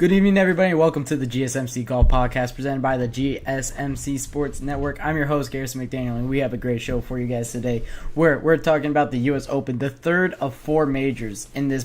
Good evening, everybody. Welcome to the GSMC Golf Podcast presented by the GSMC Sports Network. I'm your host, Garrison McDaniel, and we have a great show for you guys today. We're talking about the U.S. Open, the third of four majors in this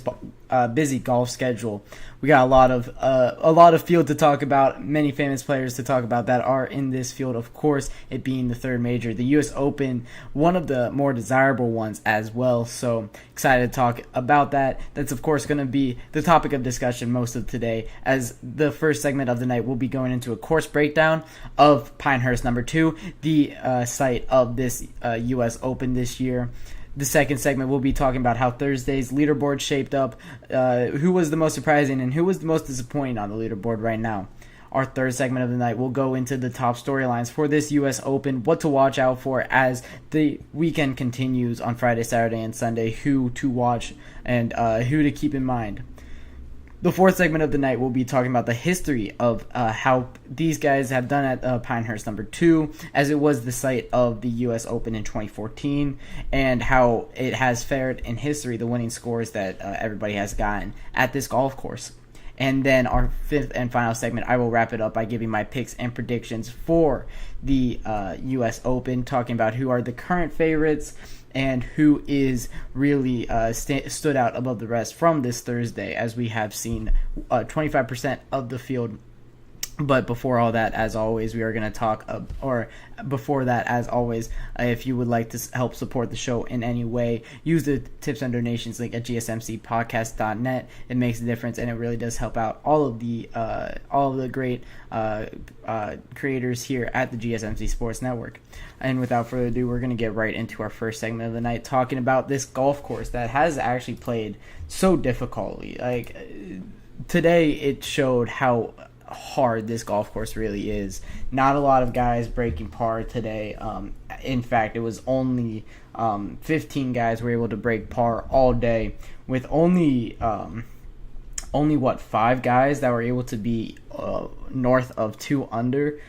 busy golf schedule. We got a lot of field to talk about, many famous players to talk about that are in this field. Of course, it being the third major, the U.S. Open, one of the more desirable ones as well. So excited to talk about that. That's of course going to be the topic of discussion most of today, as the first segment of the night will be going into a course breakdown of Pinehurst number 2, the site of this U.S. Open this year. The second segment, we'll be talking about how Thursday's leaderboard shaped up, who was the most surprising and who was the most disappointing on the leaderboard right now. Our third segment of the night will go into the top storylines for this U.S. Open, what to watch out for as the weekend continues on Friday, Saturday, and Sunday, who to watch and who to keep in mind. The fourth segment of the night will be talking about the history of how these guys have done at Pinehurst number 2, as it was the site of the U.S. Open in 2014, and how it has fared in history, the winning scores that everybody has gotten at this golf course. And then our fifth and final segment, I will wrap it up by giving my picks and predictions for the U.S. Open, talking about who are the current favorites and who is really stood out above the rest from this Thursday, as we have seen 25% of the field. But before all that, as always, we are going to talk, if you would like to help support the show in any way, use the tips and donations link at gsmcpodcast.net. It makes a difference, and it really does help out all of the great creators here at the GSMC Sports Network. And without further ado, we're going to get right into our first segment of the night, talking about this golf course that has actually played so difficultly. Like, today, it showed how hard this golf course really is. Not a lot of guys breaking par today. In fact, it was only 15 guys were able to break par all day, with only 5 guys that were able to be north of 2 under.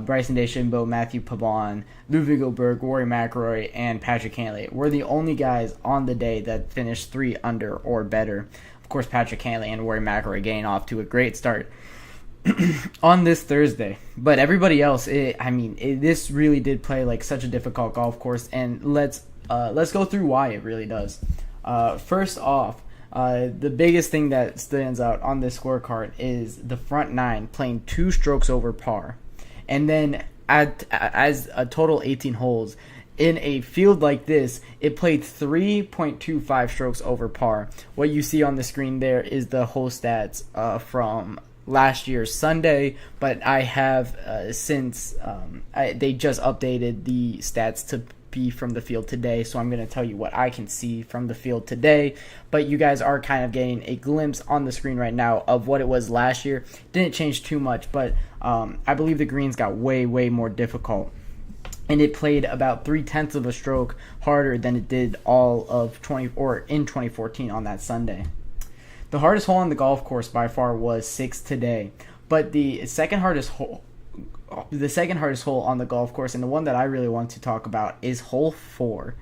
Bryson DeChambeau, Matthew Pabon, Ludwig Oberg, Rory McIlroy, and Patrick Cantlay were the only guys on the day that finished 3 under or better. Of course, Patrick Cantlay and Rory McIlroy getting off to a great start on this Thursday, but everybody else, this really did play like such a difficult golf course, and let's go through why it really does. First off, the biggest thing that stands out on this scorecard is the front 9 playing 2 strokes over par, and then as a total 18 holes. In a field like this, it played 3.25 strokes over par. What you see on the screen there is the hole stats from last year's Sunday, but I have they just updated the stats to be from the field today, so I'm going to tell you what I can see from the field today, but you guys are kind of getting a glimpse on the screen right now of what it was last year. Didn't change too much, but I believe the greens got way more difficult, and it played about 0.3 of a stroke harder than it did all of in 2014 on that Sunday. The hardest hole on the golf course by far was 6 today, but the second hardest hole on the golf course, and the one that I really want to talk about, is hole 4.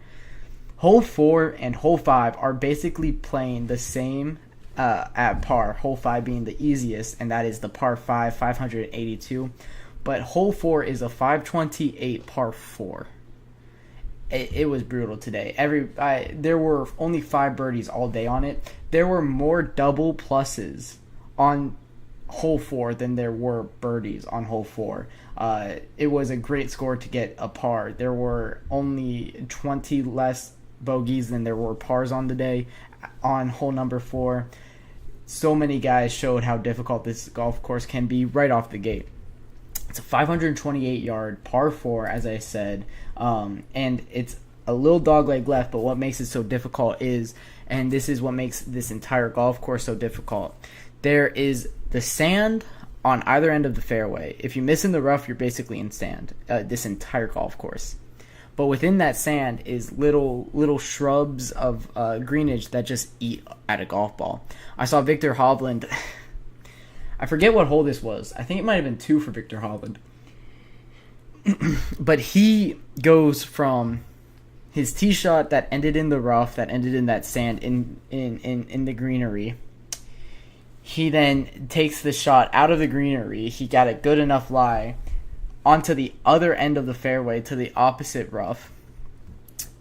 Hole 4 and hole 5 are basically playing the same at par, hole 5 being the easiest, and that is the par 5, 582, but hole 4 is a 528 par 4. It was brutal today. There were only 5 birdies all day on it. There were more double pluses on hole 4 than there were birdies on hole 4. It was a great score to get a par. There were only 20 less bogeys than there were pars on the day on hole number 4. So many guys showed how difficult this golf course can be right off the gate. It's a 528-yard par 4, as I said, and it's a little dogleg left, but what makes it so difficult is, and this is what makes this entire golf course so difficult, there is the sand on either end of the fairway. If you miss in the rough, you're basically in sand, this entire golf course. But within that sand is little shrubs of greenage that just eat at a golf ball. I saw Victor Hovland... I forget what hole this was. I think it might have been 2 for Victor Hovland. But he goes from his tee shot that ended in the rough, that ended in that sand in the greenery. He then takes the shot out of the greenery. He got a good enough lie onto the other end of the fairway to the opposite rough.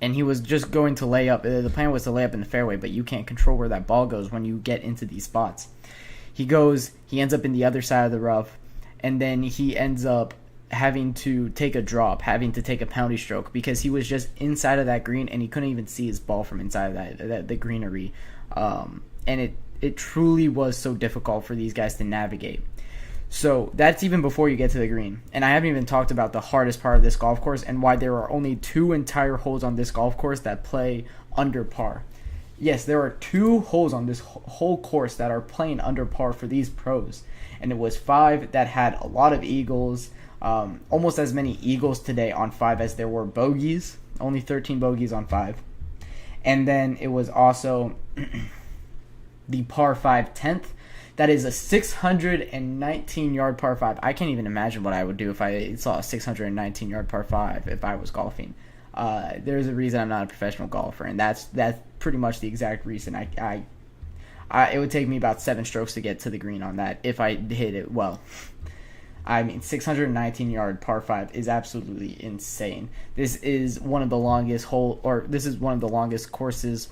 And he was just going to lay up. The plan was to lay up in the fairway, but you can't control where that ball goes when you get into these spots. He ends up in the other side of the rough, and then he ends up having to take a drop, having to take a penalty stroke because he was just inside of that green and he couldn't even see his ball from inside of the greenery. And it truly was so difficult for these guys to navigate. So that's even before you get to the green. And I haven't even talked about the hardest part of this golf course and why there are only 2 entire holes on this golf course that play under par. Yes, there are 2 holes on this whole course that are playing under par for these pros. And it was 5 that had a lot of eagles, almost as many eagles today on 5 as there were bogeys. Only 13 bogeys on 5. And then it was also the par 5 10th. That is a 619-yard par 5. I can't even imagine what I would do if I saw a 619-yard par 5 if I was golfing. There's a reason I'm not a professional golfer, and that's pretty much the exact reason. It would take me about 7 strokes to get to the green on that if I hit it well. I mean, 619-yard par 5 is absolutely insane. This is one of the longest courses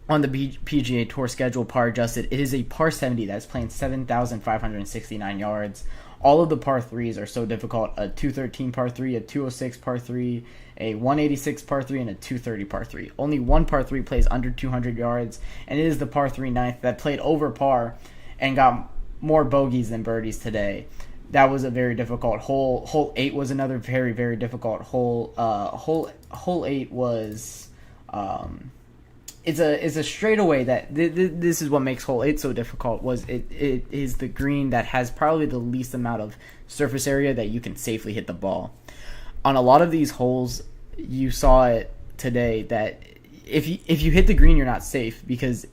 on the PGA Tour schedule, par adjusted. It is a par 70 that's playing 7,569 yards. All of the par 3s are so difficult. A 213 par 3, a 206 par 3, a 186 par 3, and a 230 par 3. Only one par 3 plays under 200 yards, and it is the par 3 ninth that played over par and got more bogeys than birdies today. That was a very difficult hole. Hole 8 was another very, very difficult hole. Hole 8 was... It's a straightaway that this is what makes hole 8 so difficult. It is the green that has probably the least amount of surface area that you can safely hit the ball. On a lot of these holes, you saw it today that if you hit the green, you're not safe because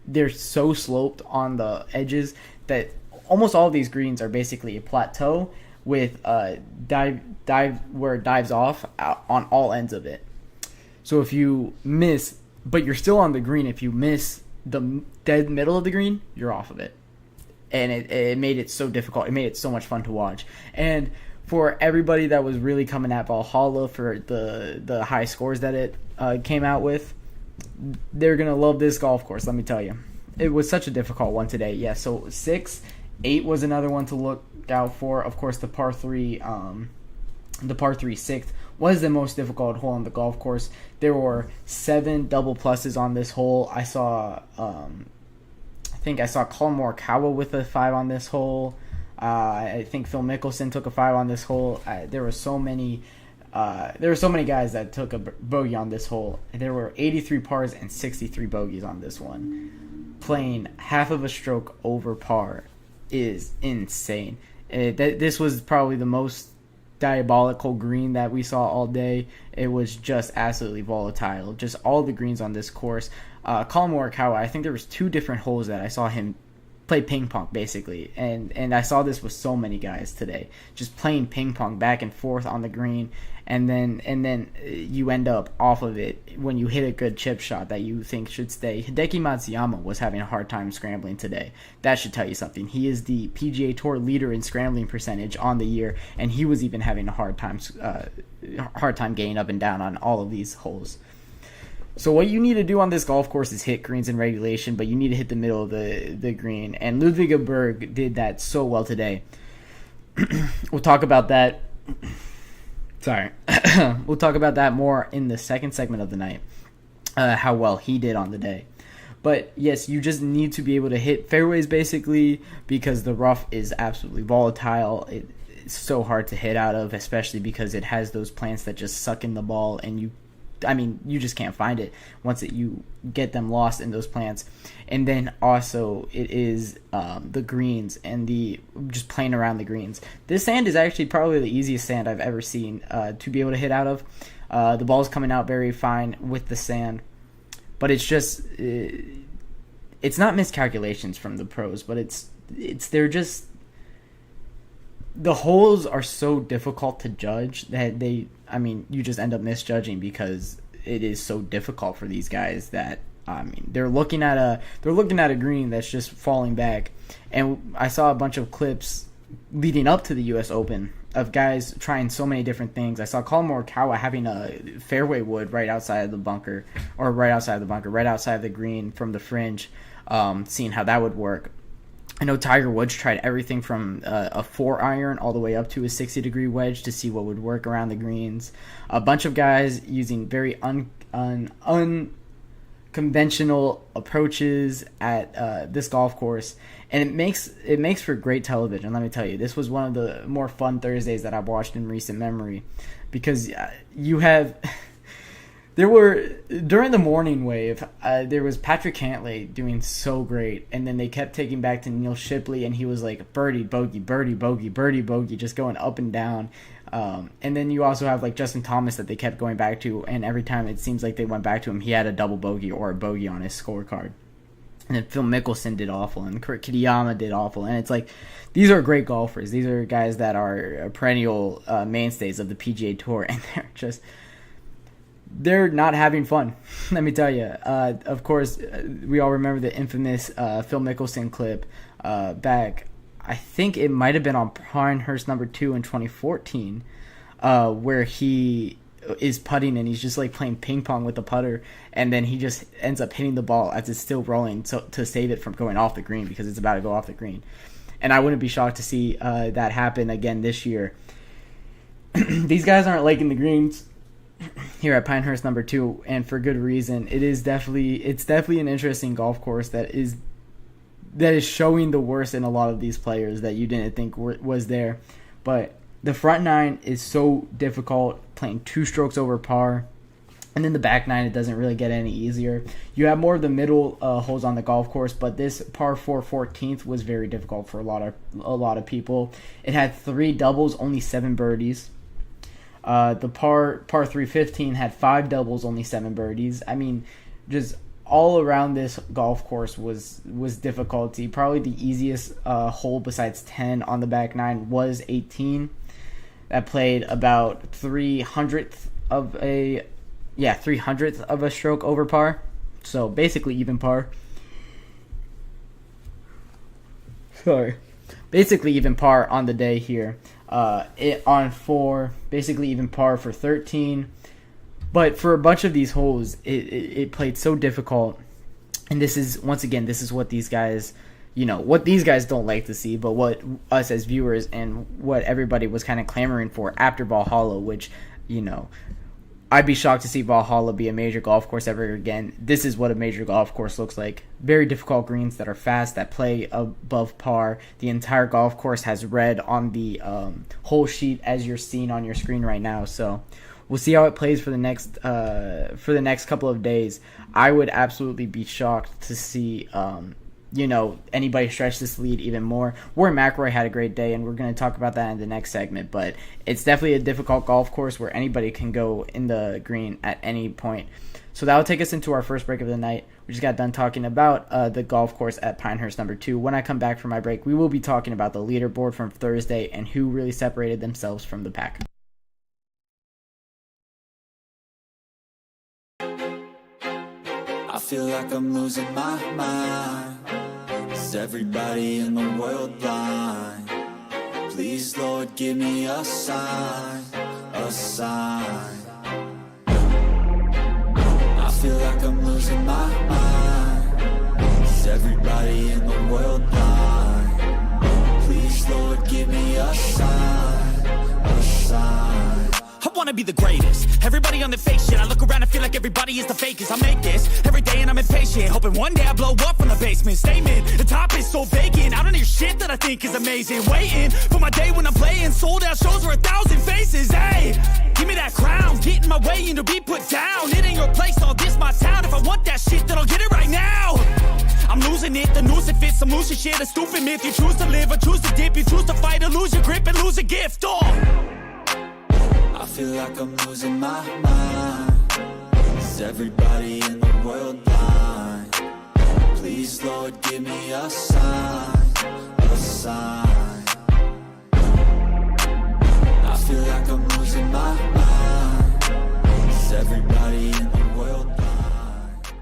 they're so sloped on the edges that almost all of these greens are basically a plateau with dive where it dives off on all ends of it. So if you miss, but you're still on the green, if you miss the dead middle of the green, you're off of it. And it made it so difficult. It made it so much fun to watch. And for everybody that was really coming at Valhalla for the high scores that it came out with, they're going to love this golf course, let me tell you. It was such a difficult one today. Yeah, so 6, 8 was another one to look out for. Of course, the par 3 6th was the most difficult hole on the golf course. There were 7 double pluses on this hole. I saw Colin Morikawa with a 5 on this hole. I think Phil Mickelson took a 5 on this hole. There were so many guys that took a bogey on this hole. There were 83 pars and 63 bogeys on this one. Playing half of a stroke over par is insane. This was probably the most diabolical green that we saw all day. It was just absolutely volatile. Just all the greens on this course. Colin Morikawa, I think there was 2 different holes that I saw him play ping pong basically, and I saw this with so many guys today, just playing ping pong back and forth on the green, and then you end up off of it when you hit a good chip shot that you think should stay. Hideki Matsuyama was having a hard time scrambling today. That should tell you something. He is the PGA Tour leader in scrambling percentage on the year, and he was even having a hard time getting up and down on all of these holes. So what you need to do on this golf course is hit greens in regulation, but you need to hit the middle of the green. And Ludwig Berg did that so well today. We'll talk about that. Sorry. We'll talk about that more in the second segment of the night, how well he did on the day. But yes, you just need to be able to hit fairways basically because the rough is absolutely volatile. It's so hard to hit out of, especially because it has those plants that just suck in the ball and you just can't find it once you get them lost in those plants. And then also it is the greens and the just playing around the greens. This sand is actually probably the easiest sand I've ever seen to be able to hit out of. The ball's coming out very fine with the sand, but it's just it's not miscalculations from the pros, but they're just, the holes are so difficult to judge that you just end up misjudging because it is so difficult for these guys that I mean, they're looking at a green that's just falling back. And I saw a bunch of clips leading up to the U.S. Open of guys trying so many different things. I saw Colin Morikawa having a fairway wood right outside of the bunker, right outside of the green from the fringe, seeing how that would work. I know Tiger Woods tried everything from a 4-iron all the way up to a 60-degree wedge to see what would work around the greens. A bunch of guys using very unconventional approaches at this golf course, and it makes for great television. Let me tell you, this was one of the more fun Thursdays that I've watched in recent memory, because you have there were, during the morning wave, there was Patrick Cantlay doing so great, and then they kept taking back to Neil Shipley, and he was like birdie bogey, birdie bogey, birdie bogey, just going up and down. And then you also have like Justin Thomas that they kept going back to, and every time it seems like they went back to him, he had a double bogey or a bogey on his scorecard. And then Phil Mickelson did awful, and Kurt Kitayama did awful. And it's like, these are great golfers. These are guys that are perennial mainstays of the PGA Tour, and they're not having fun. Let me tell you. Of course, we all remember the infamous Phil Mickelson clip back, I think it might have been on Pinehurst number 2 in 2014, where he is putting and he's just like playing ping pong with the putter, and then he just ends up hitting the ball as it's still rolling to save it from going off the green, because it's about to go off the green. And I wouldn't be shocked to see that happen again this year. These guys aren't liking the greens here at Pinehurst number 2, and for good reason. It's definitely an interesting golf course that is showing the worst in a lot of these players that you didn't think was there. But the front 9 is so difficult, playing 2 strokes over par. And then the back 9, it doesn't really get any easier. You have more of the middle holes on the golf course, but this par 4 14th was very difficult for a lot of people. It had 3 doubles, only 7 birdies. The par 3 15 had 5 doubles, only 7 birdies. I mean, just all around this golf course was difficulty. Probably the easiest hole besides 10 on the back 9 was 18. That played about 300th of a stroke over par. So basically even par. Sorry. Basically even par on the day here. On 4, basically even par for 13. But for a bunch of these holes, it played so difficult. And this is what these guys, what these guys don't like to see, but what us as viewers and what everybody was kind of clamoring for after Valhalla, which, I'd be shocked to see Valhalla be a major golf course ever again. This is what a major golf course looks like. Very difficult greens that are fast, that play above par. The entire golf course has red on the hole sheet, as you're seeing on your screen right now. So we'll see how it plays for the next couple of days. I would absolutely be shocked to see anybody stretch this lead even more. Rory McIlroy had a great day, and we're going to talk about that in the next segment, but it's definitely a difficult golf course where anybody can go in the green at any point. So that will take us into our first break of the night. We just got done talking about the golf course at Pinehurst number 2. When I come back from my break, we will be talking about the leaderboard from Thursday and who really separated themselves from the pack. I feel like I'm losing my mind. Is everybody in the world blind? Please, Lord, give me a sign, a sign. I feel like I'm losing my mind. Is everybody in the world blind? Please, Lord, give me a sign, a sign. I wanna be the greatest. Everybody on the fake shit. I look around and feel like everybody is the fakest. I make this every day and I'm impatient, hoping one day I blow up from the basement. Statement, the top is so vacant. I don't hear shit that I think is amazing. Waiting for my day when I'm playing sold out shows for 1,000 faces. Hey, give me that crown, get in my way and to be put down. It ain't your place, all this my town. If I want that shit, then I'll get it right now. I'm losing it, the noose it fits. I'm losing shit, a stupid myth. You choose to live or choose to dip. You choose to fight or lose your grip and lose a gift. I feel like I'm losing my mind. Is everybody in the world blind? Please, Lord, give me a sign, a sign. I feel like I'm losing my mind. Is everybody in the world blind?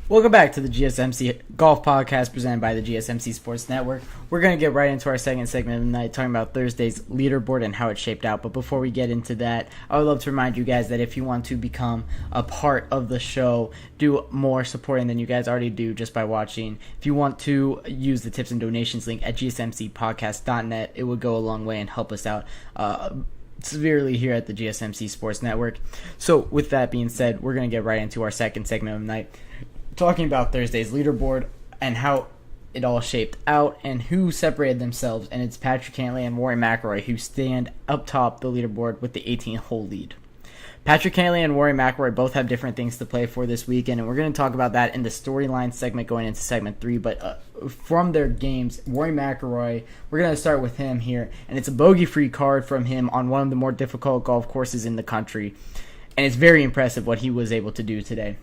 Welcome back to the GSMC Golf Podcast presented by the GSMC Sports Network. We're going to get right into our second segment of the night, talking about Thursday's leaderboard and how it shaped out. But before we get into that, I would love to remind you guys that if you want to become a part of the show, do more supporting than you guys already do just by watching. If you want to use the tips and donations link at gsmcpodcast.net, it would go a long way and help us out severely here at the GSMC Sports Network. So with that being said, we're going to get right into our second segment of the night, talking about Thursday's leaderboard and how it all shaped out and who separated themselves. And it's Patrick Cantlay and Rory McIlroy who stand up top the leaderboard with the 18-hole lead. Patrick Cantlay and Rory McIlroy both have different things to play for this weekend, and we're going to talk about that in the storyline segment going into segment 3. But from their games, Rory McIlroy, we're going to start with him here, and it's a bogey-free card from him on one of the more difficult golf courses in the country, and it's very impressive what he was able to do today.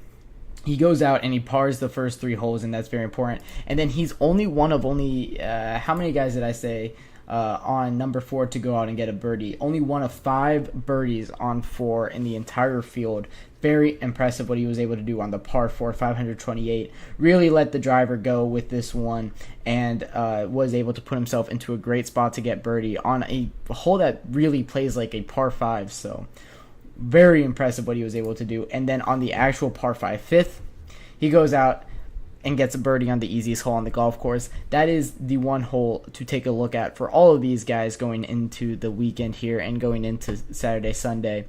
He goes out and he pars the first 3 holes, and that's very important. And then he's only one of how many guys did I say on number 4 to go out and get a birdie? Only one of 5 birdies on 4 in the entire field. Very impressive what he was able to do on the par 4, 528. Really let the driver go with this one, and was able to put himself into a great spot to get birdie on a hole that really plays like a par 5. So very impressive what he was able to do. And then on the actual par 5 fifth, he goes out and gets a birdie on the easiest hole on the golf course. That is the one hole to take a look at for all of these guys going into the weekend here and going into Saturday, Sunday.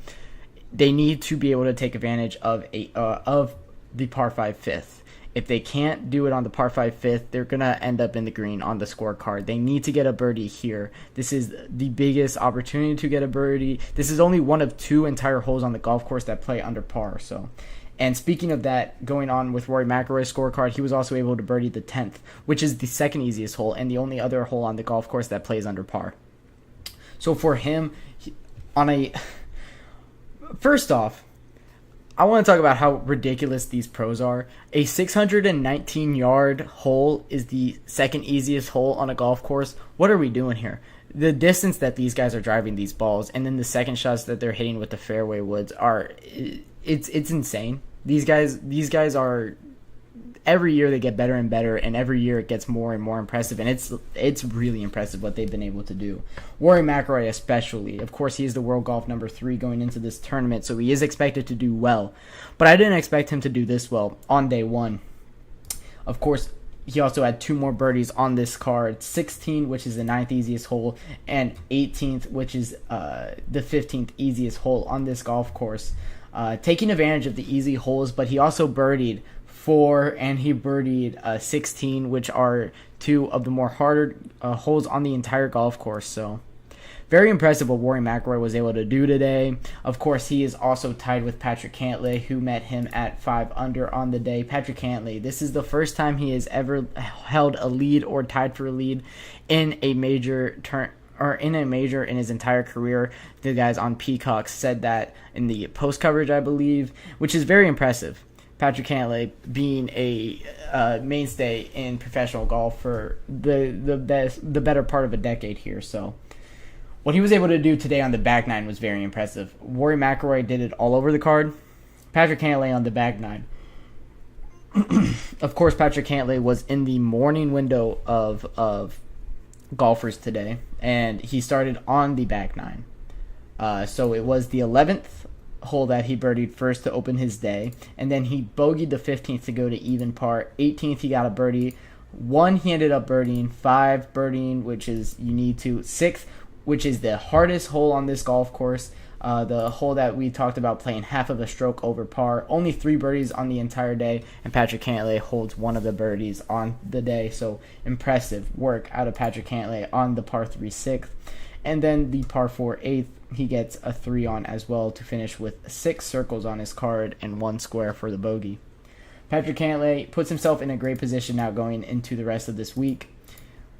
They need to be able to take advantage of the par 5 fifth. If they can't do it on the par 5 fifth, they're going to end up in the green on the scorecard. They need to get a birdie here. This is the biggest opportunity to get a birdie. This is only one of 2 entire holes on the golf course that play under par. And speaking of that, going on with Rory McIlroy's scorecard, he was also able to birdie the 10th, which is the second easiest hole and the only other hole on the golf course that plays under par. So for him, first off, I want to talk about how ridiculous these pros are. A 619-yard hole is the second easiest hole on a golf course. What are we doing here? The distance that these guys are driving these balls, and then the second shots that they're hitting with the fairway woods it's insane. These guys are, every year they get better and better, and every year it gets more and more impressive, and it's really impressive what they've been able to do. Rory McIlroy especially. Of course, he is the world golf number 3 going into this tournament, so he is expected to do well. But I didn't expect him to do this well on day 1. Of course, he also had 2 more birdies on this card, 16, which is the 9th easiest hole, and 18th, which is the 15th easiest hole on this golf course. Taking advantage of the easy holes, but he also birdied 4 and he birdied 16, which are 2 of the more harder holes on the entire golf course. So very impressive what Rory McIlroy was able to do today. Of course, he is also tied with Patrick Cantlay, who met him at 5 under on the day. Patrick Cantlay, this is the first time he has ever held a lead or tied for a lead in a major in his entire career. The guys on Peacock said that in the post coverage, I believe, which is very impressive. Patrick Cantlay being a mainstay in professional golf for the better part of a decade here. So what he was able to do today on the back 9 was very impressive. Rory McIlroy did it all over the card. Patrick Cantlay on the back 9. Of course, Patrick Cantlay was in the morning window of golfers today, and he started on the back 9. So it was the 11th hole that he birdied first to open his day, and then he bogeyed the 15th to go to even par. 18th he got a birdie. 1 he ended up birdieing. 5 birdieing, which is you need to. 6th, which is the hardest hole on this golf course, the hole that we talked about playing half of a stroke over par. Only 3 birdies on the entire day, and Patrick Cantlay holds one of the birdies on the day. So impressive work out of Patrick Cantlay on the par 3 6th. And then the par 4 8th, he gets a 3 on as well to finish with 6 circles on his card and 1 square for the bogey. Patrick Cantlay puts himself in a great position now going into the rest of this week.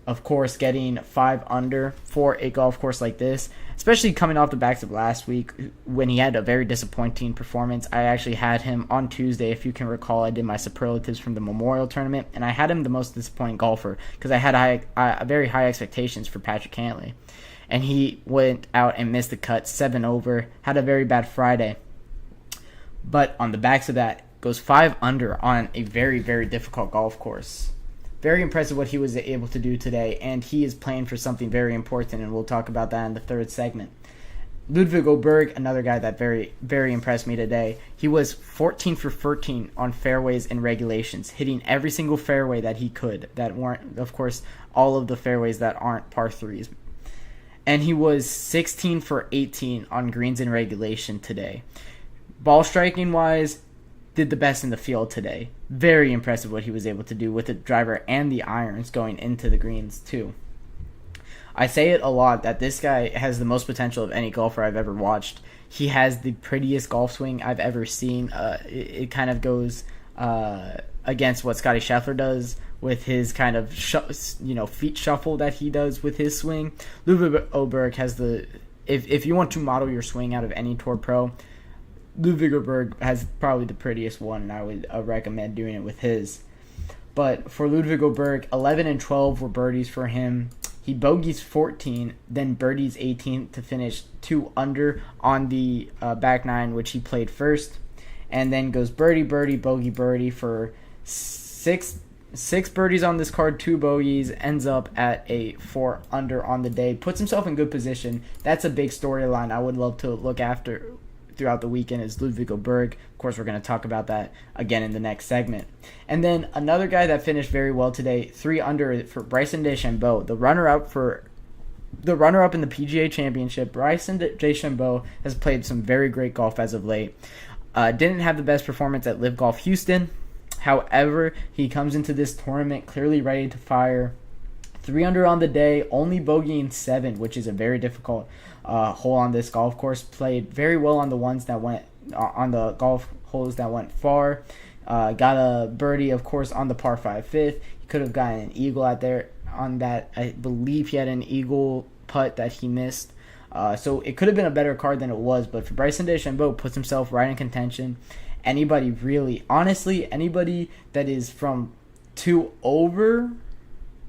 Of course, getting 5 under for a golf course like this, especially coming off the backs of last week when he had a very disappointing performance. I actually had him on Tuesday, if you can recall. I did my superlatives from the Memorial Tournament, and I had him the most disappointing golfer because I had very high expectations for Patrick Cantlay. And he went out and missed the cut, 7 over, had a very bad Friday. But on the backs of that, goes 5 under on a very, very difficult golf course. Very impressive what he was able to do today, and he is playing for something very important, and we'll talk about that in the third segment. Ludwig Oberg, another guy that very, very impressed me today. He was 14 for 13 on fairways and regulations, hitting every single fairway that he could, that weren't, of course, all of the fairways that aren't par 3s. And he was 16 for 18 on greens and regulation today. Ball striking wise, did the best in the field today. Very impressive what he was able to do with the driver and the irons going into the greens too. I say it a lot that this guy has the most potential of any golfer I've ever watched. He has the prettiest golf swing I've ever seen. It kind of goes against what Scottie Scheffler does with his kind of feet shuffle that he does with his swing. Ludwig Oberg has if you want to model your swing out of any tour pro, Ludwig Oberg has probably the prettiest one, and I would recommend doing it with his. But for Ludwig Oberg, 11 and 12 were birdies for him. He bogeys 14, then birdies 18 to finish 2 under on the back nine, which he played first, and then goes birdie, birdie, bogey, birdie for six birdies on this card, 2 bogeys, ends up at a 4 under on the day, puts himself in good position. That's a big storyline I would love to look after throughout the weekend is Ludwig Oberg. Of course, we're going to talk about that again in the next segment. And then another guy that finished very well today, 3 under for Bryson DeChambeau, the runner-up in the PGA Championship. Bryson DeChambeau has played some very great golf as of late. Didn't have the best performance at Live Golf Houston. However, he comes into this tournament clearly ready to fire. 3 under on the day, only bogeying 7, which is a very difficult hole on this golf course. Played very well on the ones that went on the golf holes that went far. Got a birdie, of course, on the par 5 fifth. He could have gotten an eagle out there on that. I believe he had an eagle putt that he missed. So it could have been a better card than it was. But for Bryson DeChambeau, puts himself right in contention. Anybody really, honestly, anybody that is from 2 over,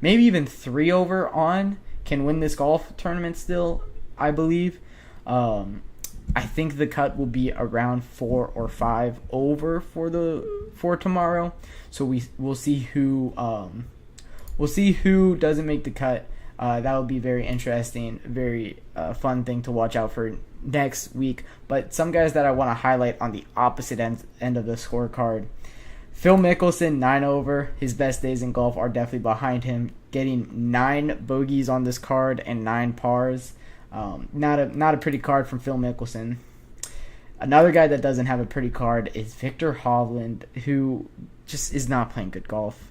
maybe even 3 over on, can win this golf tournament still, I believe. I think the cut will be around 4 or 5 over for tomorrow. So we'll see who doesn't make the cut. That will be very interesting, very fun thing to watch out for next week. But some guys that I want to highlight on the opposite end of the scorecard. Phil Mickelson, 9 over. His best days in golf are definitely behind him, getting 9 bogeys on this card and 9 pars. Not a pretty card from Phil Mickelson. Another guy that doesn't have a pretty card is Victor Hovland, who just is not playing good golf.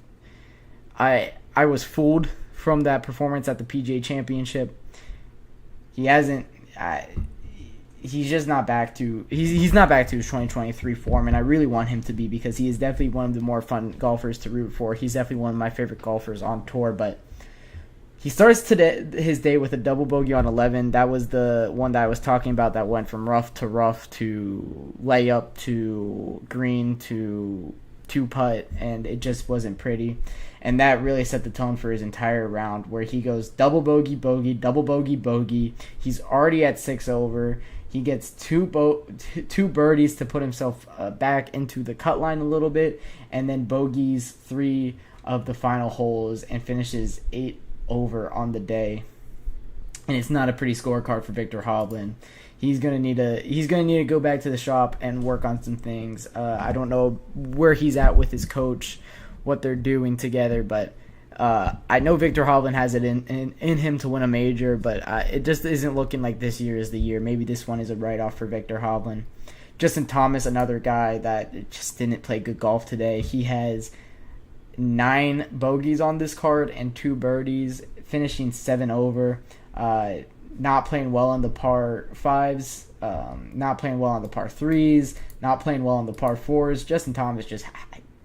I was fooled from that performance at the PGA Championship. He hasn't. He's just not back to. He's not back to his 2023 form, and I really want him to be, because he is definitely one of the more fun golfers to root for. He's definitely one of my favorite golfers on tour, but he starts his day with a double bogey on 11. That was the one that I was talking about that went from rough to layup to green to 2-putt, and it just wasn't pretty. And that really set the tone for his entire round, where he goes double bogey, bogey, double bogey, bogey. He's already at 6 over. He gets two birdies to put himself back into the cut line a little bit, and then bogeys 3 of the final holes and finishes 8 over on the day. And it's not a pretty scorecard for Victor Hovland. He's gonna need to go back to the shop and work on some things. I don't know where he's at with his coach, what they're doing together, but I know Victor Hovland has it in him to win a major, but it just isn't looking like this year is the year. Maybe this one is a write-off for Victor Hovland. Justin Thomas, another guy that just didn't play good golf today. He has 9 bogeys on this card and 2 birdies, finishing 7 over. Not playing well on the par 5s, not playing well on the par 3s, not playing well on the par 4s. Justin Thomas just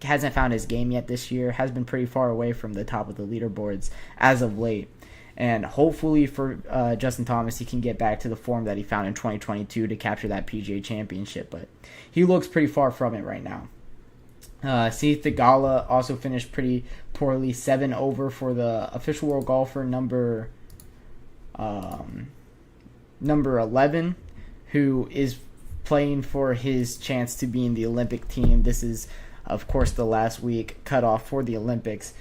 hasn't found his game yet this year, has been pretty far away from the top of the leaderboards as of late. And hopefully for Justin Thomas, he can get back to the form that he found in 2022 to capture that PGA Championship, but he looks pretty far from it right now. Seth Theegala also finished pretty poorly, 7 over for the official world golfer number 11, who is playing for his chance to be in the Olympic team. This is, of course, the last week cutoff for the Olympics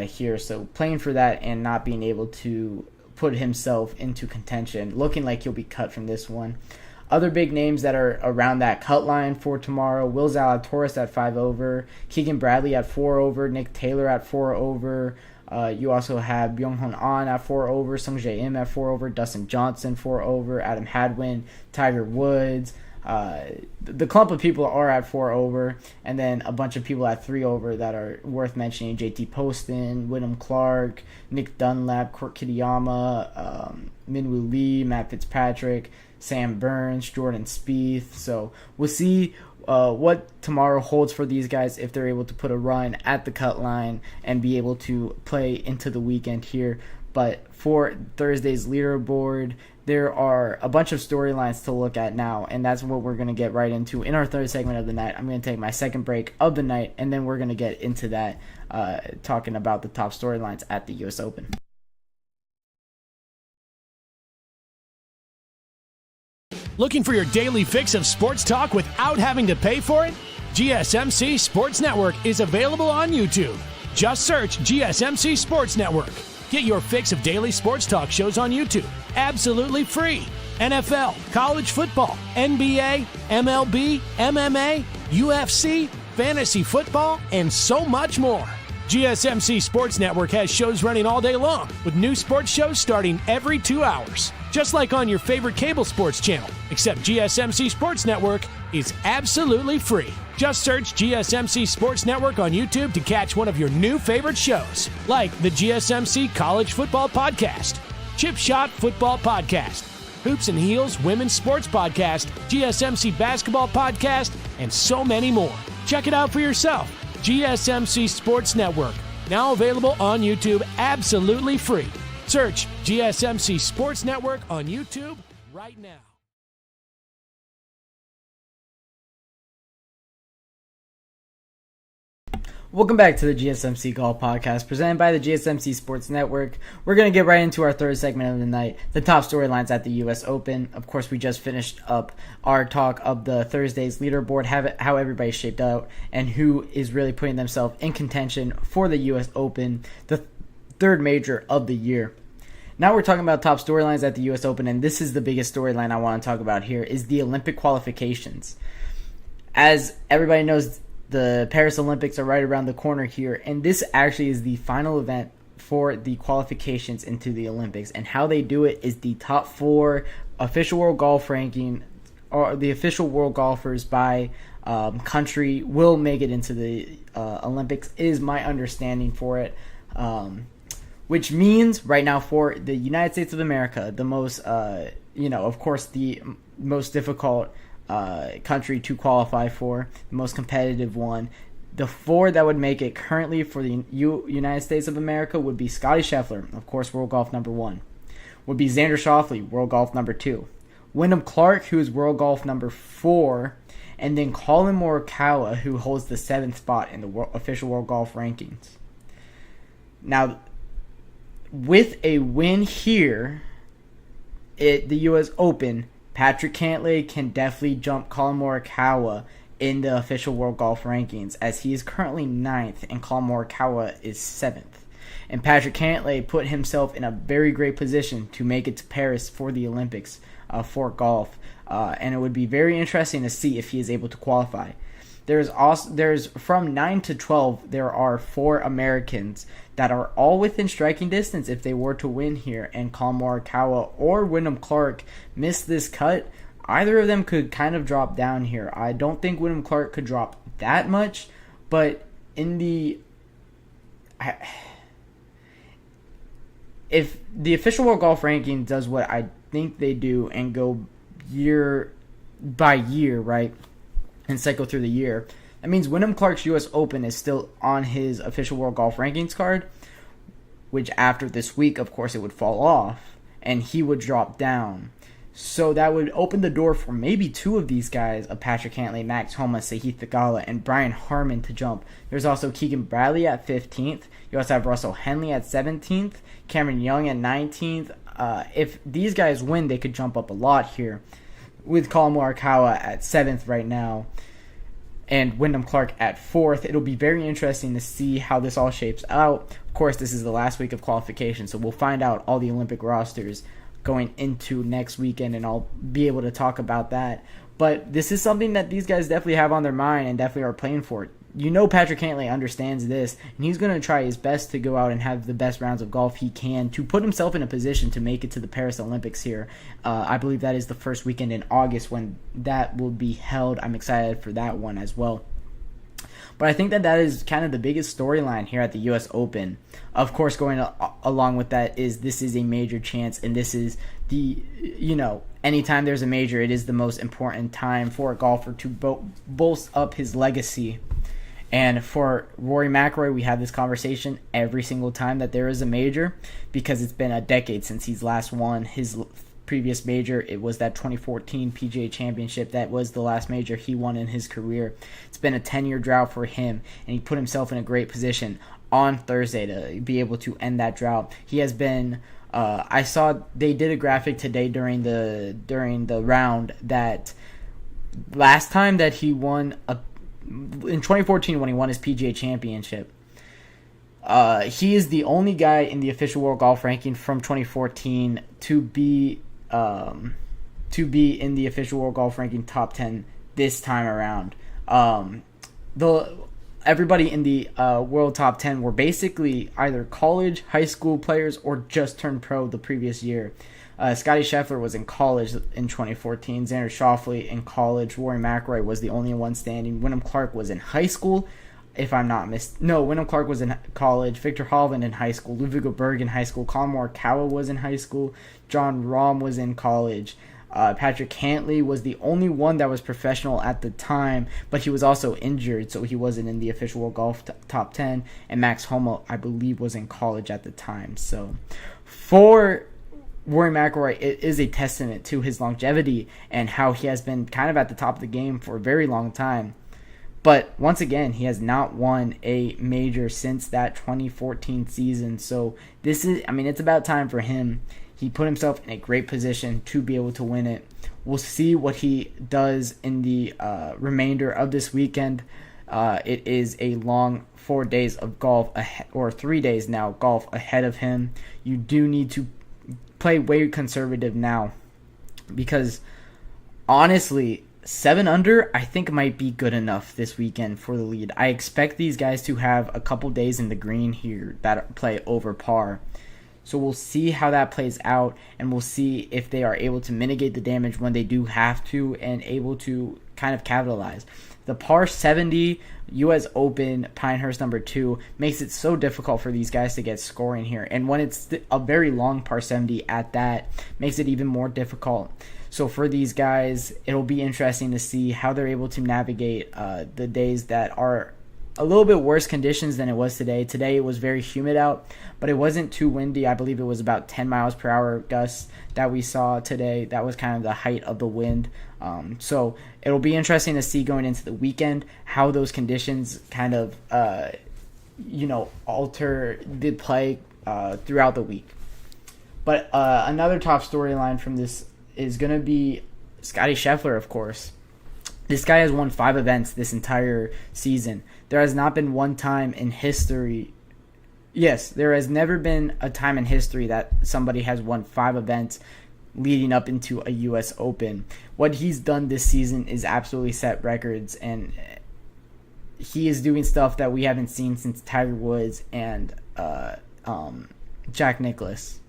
here. So playing for that and not being able to put himself into contention, looking like he'll be cut from this one. Other big names that are around that cut line for tomorrow: Will Zalatoris at 5 over, Keegan Bradley at 4 over, Nick Taylor at 4 over. You also have Byung-Hun An at 4 over, Sung Jae Im at 4 over, Dustin Johnson 4 over, Adam Hadwin, Tiger Woods. The clump of people are at 4 over, and then a bunch of people at 3 over that are worth mentioning: JT Poston, Wyndham Clark, Nick Dunlap, Court Kitayama, Minwoo Lee, Matt Fitzpatrick, Sam Burns, Jordan Spieth. So we'll see what tomorrow holds for these guys, if they're able to put a run at the cut line and be able to play into the weekend here. But for Thursday's leaderboard, there are a bunch of storylines to look at now, and that's what we're going to get right into in our third segment of the night. I'm going to take my second break of the night, and then we're going to get into that, talking about the top storylines at the U.S. Open. Looking for your daily fix of sports talk without having to pay for it? GSMC Sports Network is available on YouTube. Just search GSMC Sports Network. Get your fix of daily sports talk shows on YouTube, absolutely free. NFL, college football, NBA, MLB, MMA, UFC, fantasy football, and so much more. GSMC Sports Network has shows running all day long, with new sports shows starting every 2 hours. Just like on your favorite cable sports channel, except GSMC Sports Network is absolutely free. Just search GSMC Sports Network on YouTube to catch one of your new favorite shows, like the GSMC College Football Podcast, Chip Shot Football Podcast, Hoops and Heels Women's Sports Podcast, GSMC Basketball Podcast, and so many more. Check it out for yourself. GSMC Sports Network, now available on YouTube absolutely free. Search GSMC Sports Network on YouTube right now. Welcome back to the GSMC Golf Podcast, presented by the GSMC Sports Network. We're going to get right into our third segment of the night, the top storylines at the U.S. Open. Of course, we just finished up our talk of the Thursday's leaderboard, how everybody's shaped out, and who is really putting themselves in contention for the U.S. Open, the third major of the year. Now we're talking about top storylines at the U.S. Open, and this is the biggest storyline I want to talk about here, is the Olympic qualifications. As everybody knows, the Paris Olympics are right around the corner here, and this actually is the final event for the qualifications into the Olympics. And how they do it is the top 4 official world golf ranking, or the official world golfers by country, will make it into the Olympics, is my understanding for it. Which means right now for the United States of America, the most, of course, the most difficult country to qualify for, the most competitive one. The 4 that would make it currently for the United States of America would be Scotty Scheffler, of course, world golf number 1. Would be Xander Schauffele, world golf number 2. Wyndham Clark, who is world golf number 4. And then Collin Morikawa, who holds the 7th spot in the official world golf rankings. Now, with a win here at the U.S. Open, Patrick Cantlay can definitely jump Collin Morikawa in the official world golf rankings, as he is currently 9th and Collin Morikawa is 7th. And Patrick Cantlay put himself in a very great position to make it to Paris for the Olympics for golf. And it would be very interesting to see if he is able to qualify. There's from 9 to 12, there are 4 Americans that are all within striking distance if they were to win here, and Collin Morikawa or Wyndham Clark miss this cut. Either of them could kind of drop down here. I don't think Wyndham Clark could drop that much, but if the official world golf ranking does what I think they do and go year by year, right, and cycle through the year, that means Wyndham Clark's U.S. Open is still on his official world golf rankings card, which after this week, of course, it would fall off, and he would drop down. So that would open the door for maybe 2 of these guys, of Patrick Cantlay, Max Homa, Sahith Theegala, and Brian Harman to jump. There's also Keegan Bradley at 15th. You also have Russell Henley at 17th, Cameron Young at 19th. If these guys win, they could jump up a lot here. with Colin Morikawa at 7th right now and Wyndham Clark at 4th. It'll be very interesting to see how this all shapes out. Of course, this is the last week of qualification, so we'll find out all the Olympic rosters going into next weekend, and I'll be able to talk about that. But this is something that these guys definitely have on their mind and definitely are playing for. You know Patrick Cantlay understands this, and he's going to try his best to go out and have the best rounds of golf he can to put himself in a position to make it to the Paris Olympics here. I believe that is the first weekend in August when that will be held. I'm excited for that one as well. But I think that is kind of the biggest storyline here at the U.S. Open. Of course, going along with that is this is a major chance, and this is anytime there's a major, it is the most important time for a golfer to bolster up his legacy. And for Rory McIlroy, we have this conversation every single time that there is a major because it's been a decade since he's last won his previous major. It was that 2014 PGA Championship. That was the last major he won in his career. It's been a 10-year drought for him, and he put himself in a great position on Thursday to be able to end that drought. He has been I saw they did a graphic today during the round that last time that he won in 2014 when he won his PGA Championship, he is the only guy in the official world golf ranking from 2014 to be in the official world golf ranking top 10 this time around. Everybody in the world top 10 were basically either college, high school players, or just turned pro the previous year. Scotty Scheffler was in college in 2014. Xander Schauffele in college. Rory McIlroy was the only one standing. Wyndham Clark was in high school, if I'm not Wyndham Clark was in college. Victor Hovland in high school. Ludwig Berg in high school. Colin Morikawa was in high school. John Rahm was in college. Patrick Cantlay was the only one that was professional at the time, but he was also injured, so he wasn't in the official world golf top 10. And Max Homa, I believe, was in college at the time. So for Rory McIlroy, it is a testament to his longevity and how he has been kind of at the top of the game for a very long time. But once again, he has not won a major since that 2014 season. So it's about time for him. He put himself in a great position to be able to win it. We'll see what he does in the remainder of this weekend. It is a long 4 days of golf, or 3 days now, golf ahead of him. You do need to play way conservative now because honestly, 7 under I think might be good enough this weekend for the lead. I expect these guys to have a couple days in the green here that play over par. So we'll see how that plays out, and we'll see if they are able to mitigate the damage when they do have to and able to kind of capitalize. The par 70 U.S. Open Pinehurst number 2 makes it so difficult for these guys to get scoring here. And when it's a very long par 70 at that, makes it even more difficult. So for these guys, it'll be interesting to see how they're able to navigate the days that are a little bit worse conditions than it was today. Today it was very humid out, but it wasn't too windy. I believe it was about 10 miles per hour gusts that we saw today. That was kind of the height of the wind. So it'll be interesting to see going into the weekend how those conditions kind of, alter the play throughout the week. But another top storyline from this is going to be Scotty Scheffler, of course. This guy has won 5 events this entire season. There has not been one time in history. Yes, there has never been a time in history that somebody has won 5 events leading up into a U.S. Open. What he's done this season is absolutely set records, and he is doing stuff that we haven't seen since Tiger Woods and Jack Nicklaus.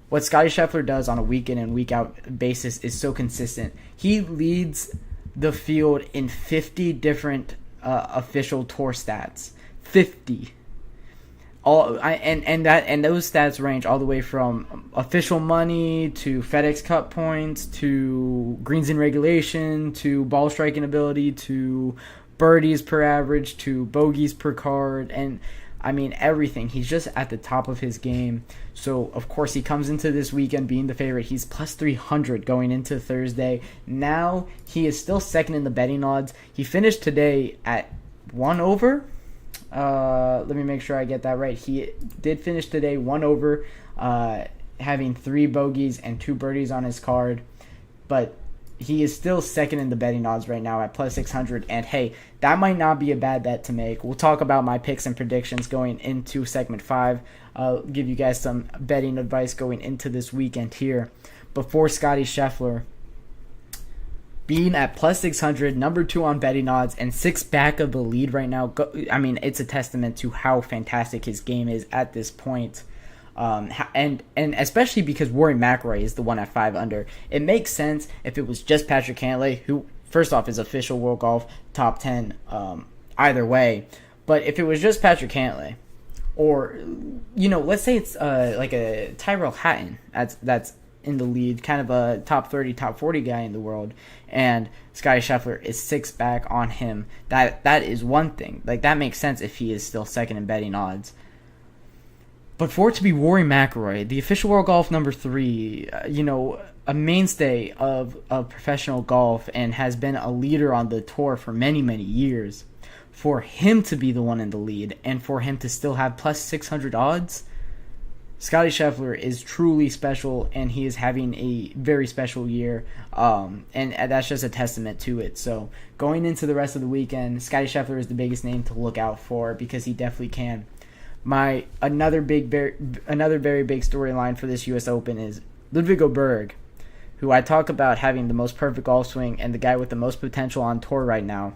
What Scotty Scheffler does on a week in and week out basis is so consistent. He leads the field in 50 different official tour stats. 50. And those stats range all the way from official money to FedEx Cup points to greens in regulation to ball striking ability to birdies per average to bogeys per card, and I mean everything. He's just at the top of his game. So of course he comes into this weekend being the favorite. He's plus 300 going into Thursday. Now he is still second in the betting odds. He finished today at 1 over. Let me make sure I get that right. He did finish today 1 over, having 3 bogeys and 2 birdies on his card. But he is still second in the betting odds right now at plus 600. And hey, that might not be a bad bet to make. We'll talk about my picks and predictions going into segment 5. I'll give you guys some betting advice going into this weekend here. Before Scotty Scheffler being at plus 600, number 2 on betting odds, and 6 back of the lead right now. I mean, it's a testament to how fantastic his game is at this point. And especially because Rory McIlroy is the one at 5 under. It makes sense if it was just Patrick Cantlay, who, first off, is official World Golf top 10 either way. But if it was just Patrick Cantlay, or, let's say it's like a Tyrrell Hatton that's in the lead, kind of a top 30, top 40 guy in the world, and Scotty Scheffler is 6 back on him, that is one thing. Like, that makes sense if he is still second in betting odds. But for it to be Rory McIlroy, the official World Golf number 3, a mainstay of professional golf and has been a leader on the tour for many, many years, for him to be the one in the lead and for him to still have plus 600 odds, Scotty Scheffler is truly special, and he is having a very special year, and that's just a testament to it. So going into the rest of the weekend, Scotty Scheffler is the biggest name to look out for because he definitely can. Another very big storyline for this U.S. Open is Ludwig Berg, who I talk about having the most perfect golf swing and the guy with the most potential on tour right now.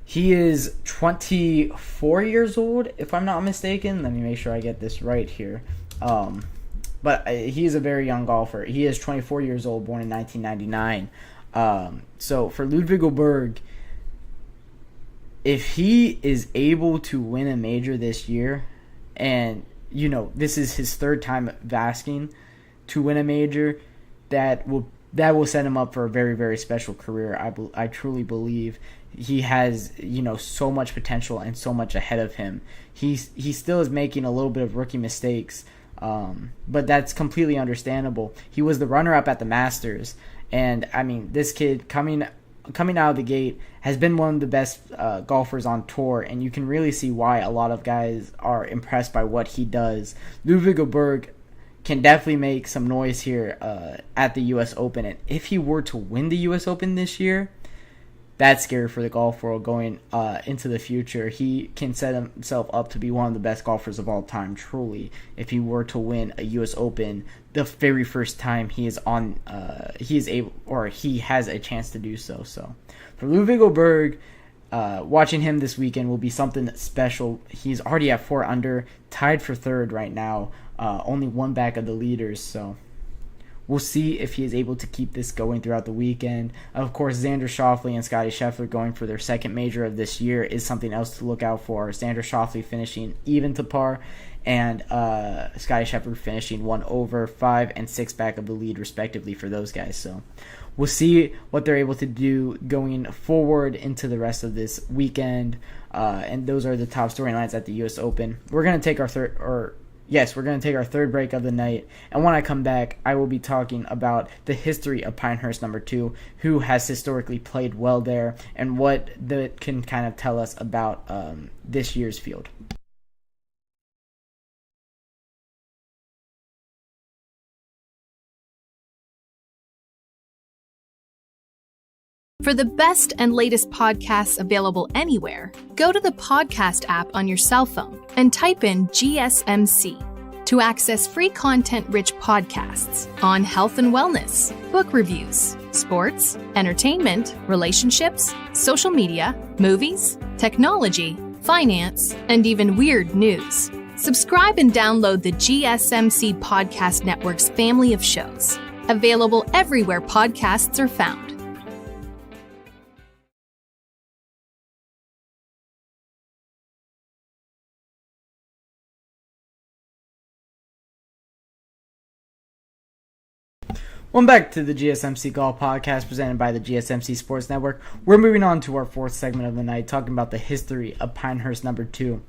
He is 24 years old, if I'm not mistaken. Let me make sure I get this right here. But he's a very young golfer. He is 24 years old, born in 1999. So for Ludwig Berg, if he is able to win a major this year, and this is his 3rd time asking to win a major, that will set him up for a very, very special career. I truly believe he has so much potential and so much ahead of him. He still is making a little bit of rookie mistakes, but that's completely understandable. He was the runner-up at the Masters, and I mean, this kid coming out of the gate has been one of the best golfers on tour, and you can really see why a lot of guys are impressed by what he does. Ludwig Berg can definitely make some noise here at the U.S. Open, and if he were to win the U.S. Open this year, that's scary for the golf world going into the future. He can set himself up to be one of the best golfers of all time, truly, if he were to win a U.S. Open the very first time he is on, he has a chance to do so. So, for Ludwig Berg, watching him this weekend will be something special. He's already at 4 under, tied for 3rd right now, only 1 back of the leaders. So we'll see if he is able to keep this going throughout the weekend. Of course, Xander Schauffele and Scotty Scheffler going for their 2nd major of this year is something else to look out for. Xander Schauffele finishing even to par, and Scotty Scheffler finishing 1 over, 5 and 6 back of the lead, respectively, for those guys. So we'll see what they're able to do going forward into the rest of this weekend. And those are the top storylines at the U.S. Open. We're going to take our third break of the night, and when I come back, I will be talking about the history of Pinehurst number 2, who has historically played well there, and what that can kind of tell us about this year's field. For the best and latest podcasts available anywhere, go to the podcast app on your cell phone and type in GSMC to access free content-rich podcasts on health and wellness, book reviews, sports, entertainment, relationships, social media, movies, technology, finance, and even weird news. Subscribe and download the GSMC Podcast Network's family of shows, available everywhere podcasts are found. Welcome back to the GSMC Golf Podcast presented by the GSMC Sports Network. We're moving on to our 4th segment of the night, talking about the history of Pinehurst number 2.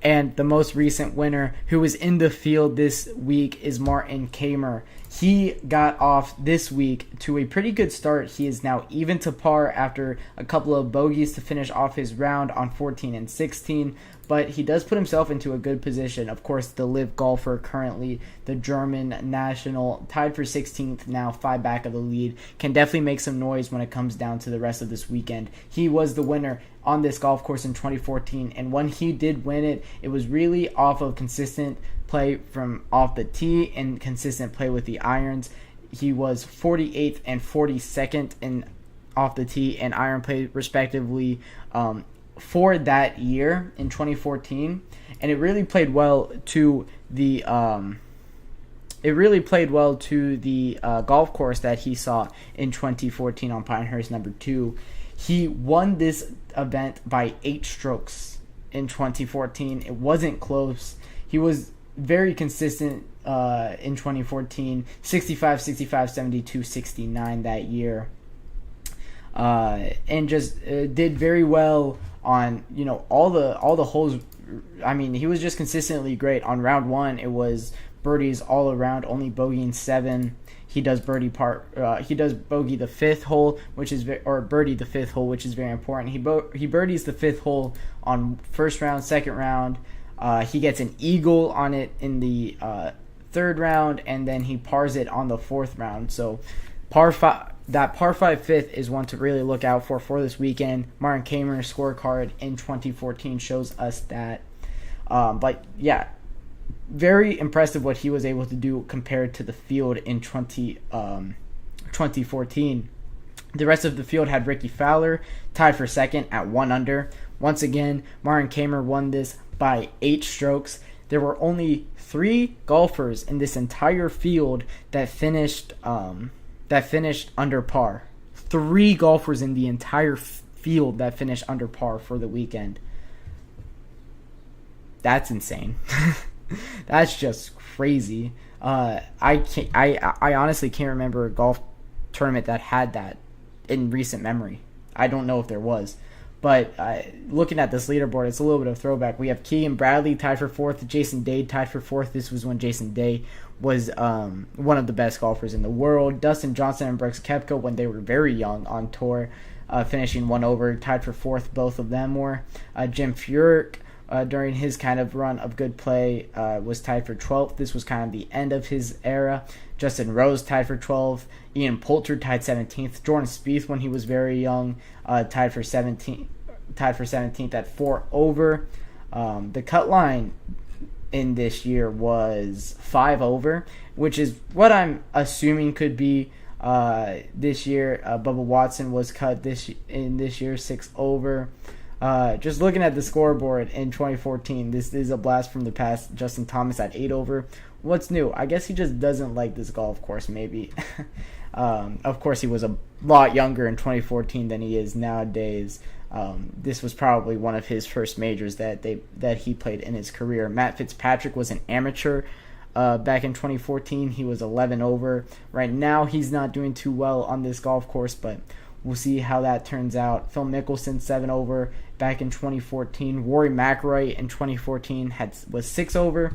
And the most recent winner who is in the field this week is Martin Kamer. He got off this week to a pretty good start. He is now even to par after a couple of bogeys to finish off his round on 14 and 16. But he does put himself into a good position. Of course, the live golfer, currently the German national, tied for 16th, now 5 back of the lead, can definitely make some noise when it comes down to the rest of this weekend. He was the winner on this golf course in 2014, and when he did win it, it was really off of consistent play from off the tee and consistent play with the irons. He was 48th and 42nd in off the tee and iron play respectively for that year in 2014, and it really played well to the golf course that he saw in 2014 on Pinehurst number 2. He won this event by 8 strokes in 2014. It wasn't close. He was very consistent in 2014, 65, 65, 72, 69 that year, and just did very well on all the holes. I mean, he was just consistently great. On round 1, it was birdies all around, only bogeying 7. He does bogey the 5th hole, birdie the 5th hole, which is very important. He birdies the 5th hole on first round, second round. He gets an eagle on it in the 3rd round, and then he pars it on the 4th round. So that par 5 fifth is one to really look out for this weekend. Martin Kamer's scorecard in 2014 shows us that. But yeah, very impressive what he was able to do compared to the field in 2014. The rest of the field had Ricky Fowler tied for 2nd at 1 under. Once again, Martin Kamer won this by 8 strokes. There were only 3 golfers in this entire field that finished under par. 3 golfers in the entire field that finished under par for the weekend. That's insane. That's just crazy. I honestly can't remember a golf tournament that had that in recent memory. I don't know if there was. But looking at this leaderboard, it's a little bit of a throwback. We have Keegan Bradley tied for 4th. Jason Day tied for 4th. This was when Jason Day was one of the best golfers in the world. Dustin Johnson and Brooks Koepka, when they were very young on tour, finishing 1 over, tied for 4th. Both of them were. Jim Furyk, during his kind of run of good play, was tied for 12th. This was kind of the end of his era. Justin Rose tied for 12th. Ian Poulter tied 17th. Jordan Spieth, when he was very young, tied for 17th at 4 over. The cut line in this year was 5 over, which is what I'm assuming could be this year. Bubba Watson was cut this year 6 over. Just looking at the scoreboard in 2014, this is a blast from the past. Justin Thomas at 8 over. What's new? I guess he just doesn't like this golf course, maybe. Of course, he was a lot younger in 2014 than he is nowadays. This was probably one of his first majors that he played in his career. Matt Fitzpatrick was an amateur back in 2014. He was 11 over. Right now, he's not doing too well on this golf course, but we'll see how that turns out. Phil Mickelson, 7 over back in 2014. Rory McIlroy in 2014 was 6 over.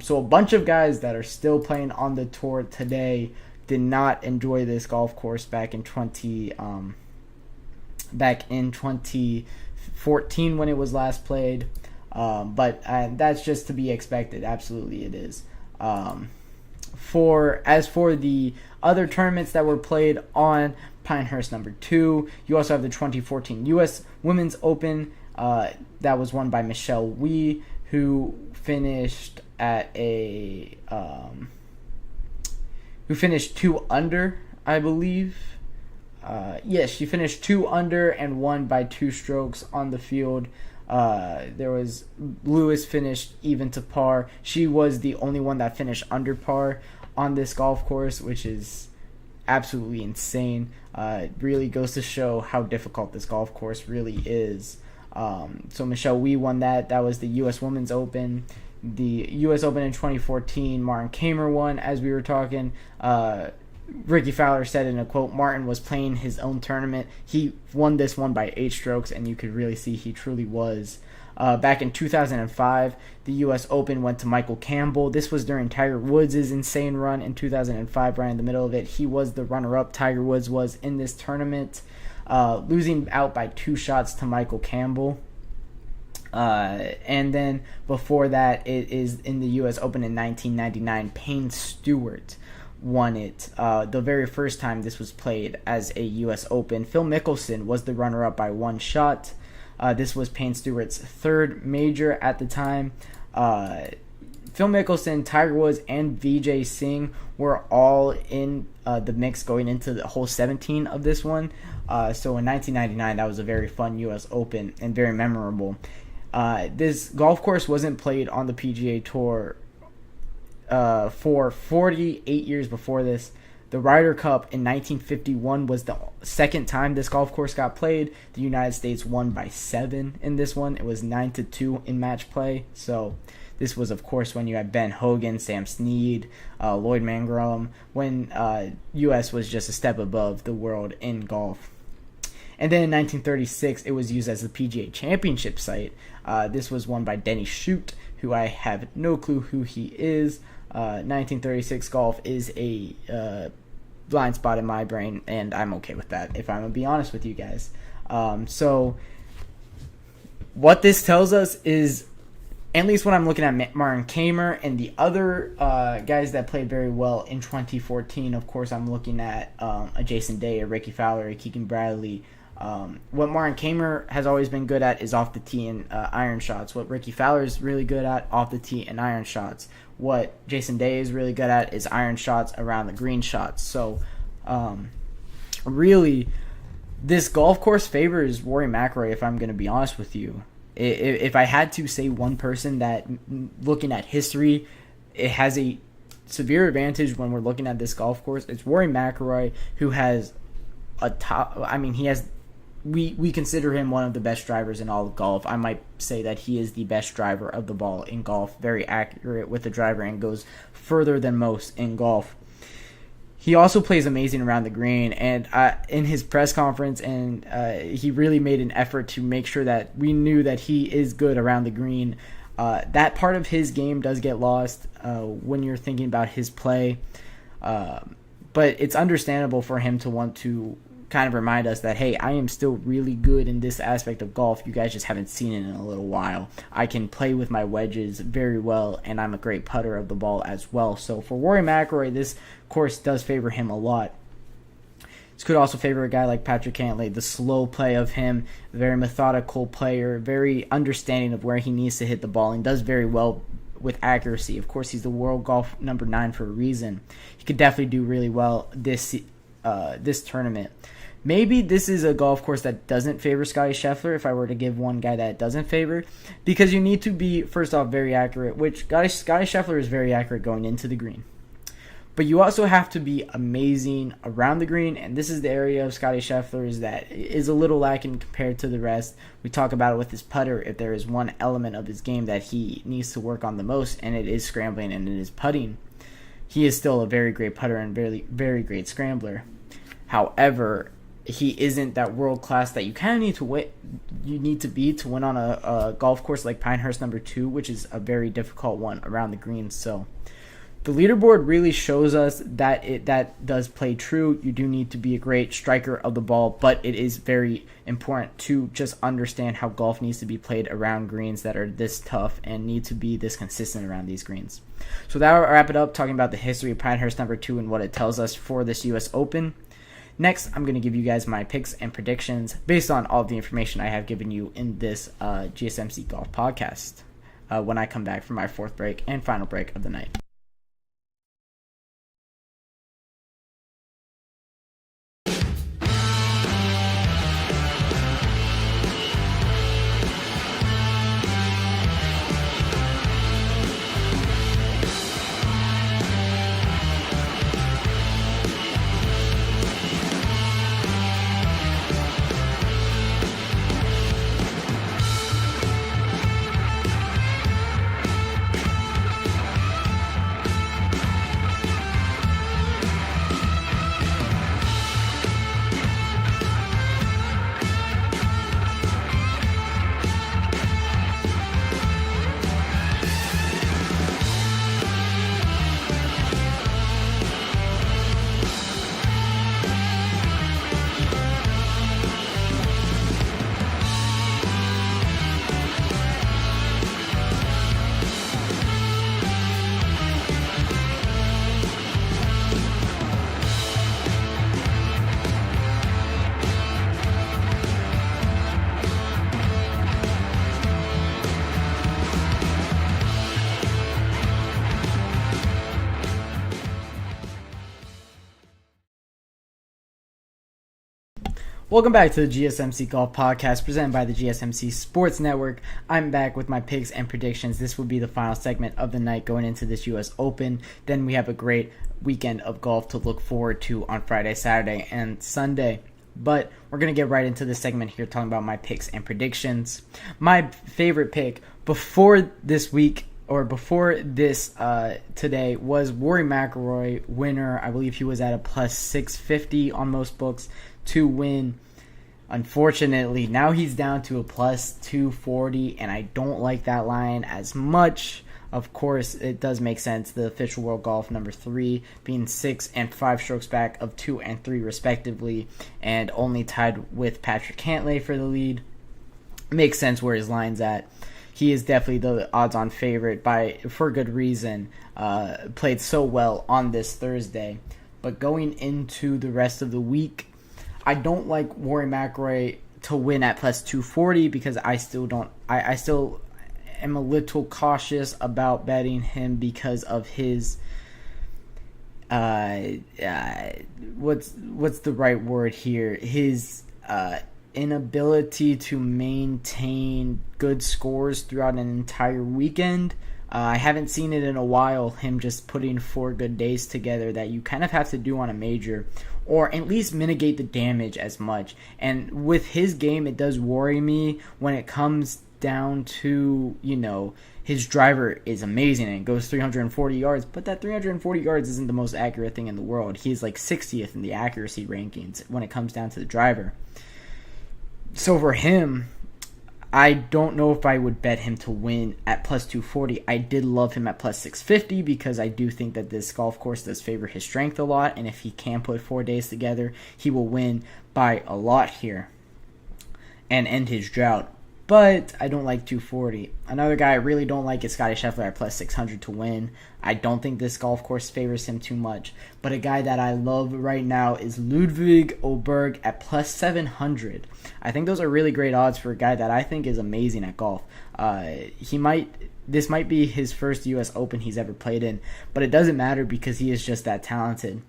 So a bunch of guys that are still playing on the tour today did not enjoy this golf course back in 2014 when it was last played. But that's just to be expected. Absolutely it is. As for the other tournaments that were played on Pinehurst number 2, you also have the 2014 U.S. Women's Open. That was won by Michelle Wie, who finished at who finished 2 under, I believe. Yes, she finished 2 under and won by 2 strokes on the field. Lewis finished even to par. She was the only one that finished under par on this golf course, which is absolutely insane. It really goes to show how difficult this golf course really is. So Michelle Wie won that. That was the U.S. Women's Open. The U.S. Open in 2014, Martin Kamer won, as we were talking. Ricky Fowler said in a quote, Martin was playing his own tournament. He won this one by 8 strokes, and you could really see he truly was. Back in 2005, the U.S. Open went to Michael Campbell. This was during Tiger Woods' insane run in 2005, right in the middle of it. He was the runner-up. Tiger Woods was in this tournament, losing out by 2 shots to Michael Campbell. And then before that, it is in the U.S. Open in 1999, Payne Stewart won it. The very first time this was played as a U.S. Open. Phil Mickelson was the runner-up by 1 shot. This was Payne Stewart's 3rd major at the time. Phil Mickelson, Tiger Woods, and Vijay Singh were all in the mix going into the hole 17 of this one. So in 1999, that was a very fun U.S. Open and very memorable. This golf course wasn't played on the PGA Tour for 48 years before this. The Ryder Cup in 1951 was the second time this golf course got played. The United States won by 7 in this one. It was 9-2 in match play. So this was, of course, when you had Ben Hogan, Sam Snead, Lloyd Mangrum, when U.S. was just a step above the world in golf. And then in 1936, it was used as the PGA Championship site. This was won by Denny Shute, who I have no clue who he is. 1936 golf is a blind spot in my brain, and I'm okay with that, if I'm going to be honest with you guys. So what this tells us is, at least when I'm looking at Martin Kamer and the other guys that played very well in 2014, of course I'm looking at a Jason Day, a Ricky Fowler, a Keegan Bradley. What Martin Kamer has always been good at is off the tee and iron shots. What Ricky Fowler is really good at, off the tee and iron shots. What Jason Day is really good at is iron shots around the green shots. So, really, this golf course favors Rory McIlroy, if I'm going to be honest with you. If I had to say one person that, looking at history, it has a severe advantage when we're looking at this golf course, it's Rory McIlroy, who has a top. I mean, he has. We consider him one of the best drivers in all of golf. I might say that he is the best driver of the ball in golf. Very accurate with the driver and goes further than most in golf. He also plays amazing around the green, and in his press conference, and he really made an effort to make sure that we knew that he is good around the green. That part of his game does get lost when you're thinking about his play, but it's understandable for him to want to kind of remind us that, hey, I am still really good in this aspect of golf. You guys just haven't seen it in a little while. I can play with my wedges very well, and I'm a great putter of the ball as well. So for Rory McIlroy, this course does favor him a lot. This could also favor a guy like Patrick Cantlay, the slow play of him, very methodical player, very understanding of where he needs to hit the ball, and does very well with accuracy. Of course, he's the world golf number 9 for a reason. He could definitely do really well this tournament. Maybe this is a golf course that doesn't favor Scottie Scheffler, if I were to give one guy that it doesn't favor, because you need to be, first off, very accurate, which Scottie Scheffler is very accurate going into the green. But you also have to be amazing around the green, and this is the area of Scottie Scheffler's that is a little lacking compared to the rest. We talk about it with his putter. If there is one element of his game that he needs to work on the most, and it is scrambling and it is putting, he is still a very great putter and very, very great scrambler. However, he isn't that world class that you kind of need to win. You need to be to win on a golf course like Pinehurst number 2, which is a very difficult one around the greens. So the leaderboard really shows us that that does play true. You do need to be a great striker of the ball, but it is very important to just understand how golf needs to be played around greens that are this tough and need to be this consistent around these greens. So that will wrap it up talking about the history of Pinehurst number 2 and what it tells us for this U.S. Open. Next, I'm going to give you guys my picks and predictions based on all of the information I have given you in this GSMC Golf podcast when I come back from my 4th break and final break of the night. Welcome back to the GSMC Golf Podcast presented by the GSMC Sports Network. I'm back with my picks and predictions. This will be the final segment of the night going into this U.S. Open. Then we have a great weekend of golf to look forward to on Friday, Saturday, and Sunday. But we're going to get right into this segment here talking about my picks and predictions. My favorite pick before this week or before this today was Rory McIlroy, winner. I believe he was at a plus 650 on most books to win. Unfortunately, now he's down to a plus 240, and I don't like that line as much. Of course, it does make sense. The official world golf number 3 being 6 and 5 strokes back of 2 and 3 respectively, and only tied with Patrick Cantlay for the lead. Makes sense where his line's at. He is definitely the odds-on favorite for good reason. Played so well on this Thursday. But going into the rest of the week, I don't like Rory McIlroy to win at plus 240 because I still am a little cautious about betting him because of his what's the right word here? His inability to maintain good scores throughout an entire weekend. I haven't seen it in a while, him just putting 4 good days together that you kind of have to do on a major, or at least mitigate the damage as much. And with his game, it does worry me when it comes down to, his driver is amazing and it goes 340 yards, but that 340 yards isn't the most accurate thing in the world. He's like 60th in the accuracy rankings when it comes down to the driver. So for him, I don't know if I would bet him to win at plus 240. I did love him at plus 650 because I do think that this golf course does favor his strength a lot, and if he can put 4 days together, he will win by a lot here and end his drought. But I don't like 240. Another guy I really don't like is Scottie Scheffler at plus 600 to win. I don't think this golf course favors him too much. But a guy that I love right now is Ludwig Åberg at plus 700. I think those are really great odds for a guy that I think is amazing at golf. This might be his first U.S. Open he's ever played in, but it doesn't matter because he is just that talented.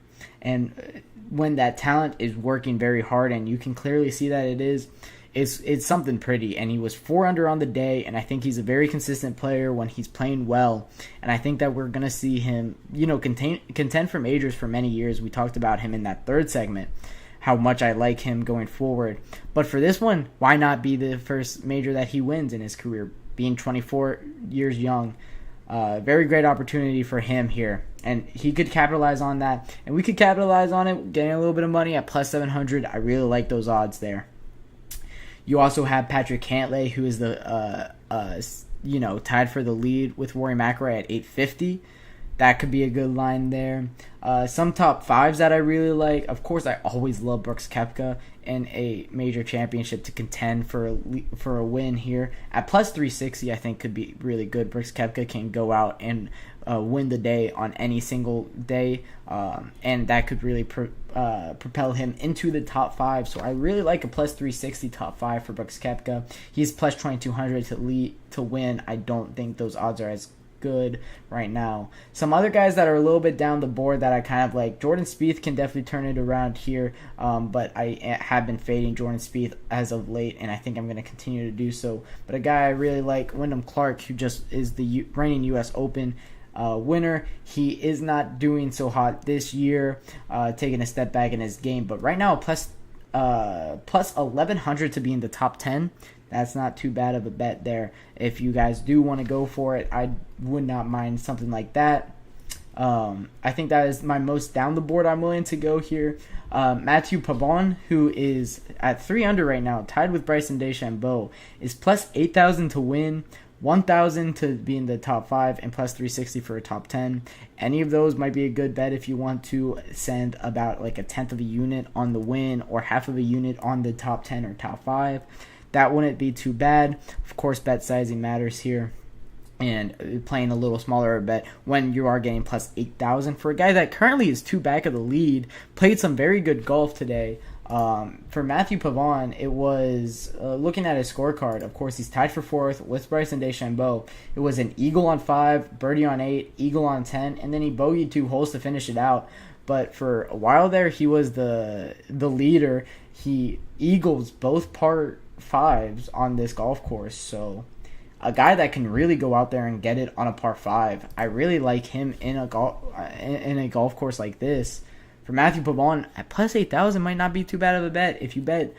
And when that talent is working very hard, and you can clearly see that it is, it's something pretty. And he was 4 under on the day, and I think he's a very consistent player when he's playing well. And I think that we're going to see him, contend for majors for many years. We talked about him in that third segment, how much I like him going forward. But for this one, why not be the first major that he wins in his career, being 24 years young? Very great opportunity for him here. And he could capitalize on that. And we could capitalize on it, getting a little bit of money at plus 700. I really like those odds there. You also have Patrick Cantlay, who is tied for the lead with Rory McIlroy at 850. That could be a good line there. Some top 5s that I really like. Of course, I always love Brooks Koepka in a major championship to contend for a win here. At plus 360, I think could be really good. Brooks Koepka can go out and win the day on any single day, and that could really propel him into the top 5. So I really like a plus 360 top 5 for Brooks Koepka. He's plus 2200 to win. I don't think those odds are as good right now. Some other guys that are a little bit down the board that I kind of like, Jordan Spieth can definitely turn it around here, but I have been fading Jordan Spieth as of late, and I think I'm going to continue to do so. But a guy I really like, Wyndham Clark, who just is the reigning U.S. Open winner. He is not doing so hot this year, taking a step back in his game, but right now plus 1100 to be in the top 10. That's not too bad of a bet there. If you guys do want to go for it, I would not mind something like that. I think that is my most down the board I'm willing to go here. Matthew Pabon, who is at 3 under right now, tied with Bryson DeChambeau, is plus 8,000 to win, 1,000 to be in the top 5, and plus 360 for a top 10. Any of those might be a good bet if you want to send about like a tenth of a unit on the win or half of a unit on the top 10 or top 5. That wouldn't be too bad. Of course, bet sizing matters here, and playing a little smaller bet when you are getting plus 8,000 for a guy that currently is 2 back of the lead. Played some very good golf today. For Matthew Pavon, it was looking at his scorecard. Of course, he's tied for 4th with Bryson DeChambeau. It was an eagle on 5, birdie on 8, eagle on 10, and then he bogeyed 2 holes to finish it out. But for a while there, he was the leader, he eagles both par 5s on this golf course. So a guy that can really go out there and get it on a par 5. I really like him in a golf course like this. For Matthew Pavon, at plus 8,000 might not be too bad of a bet. If you bet,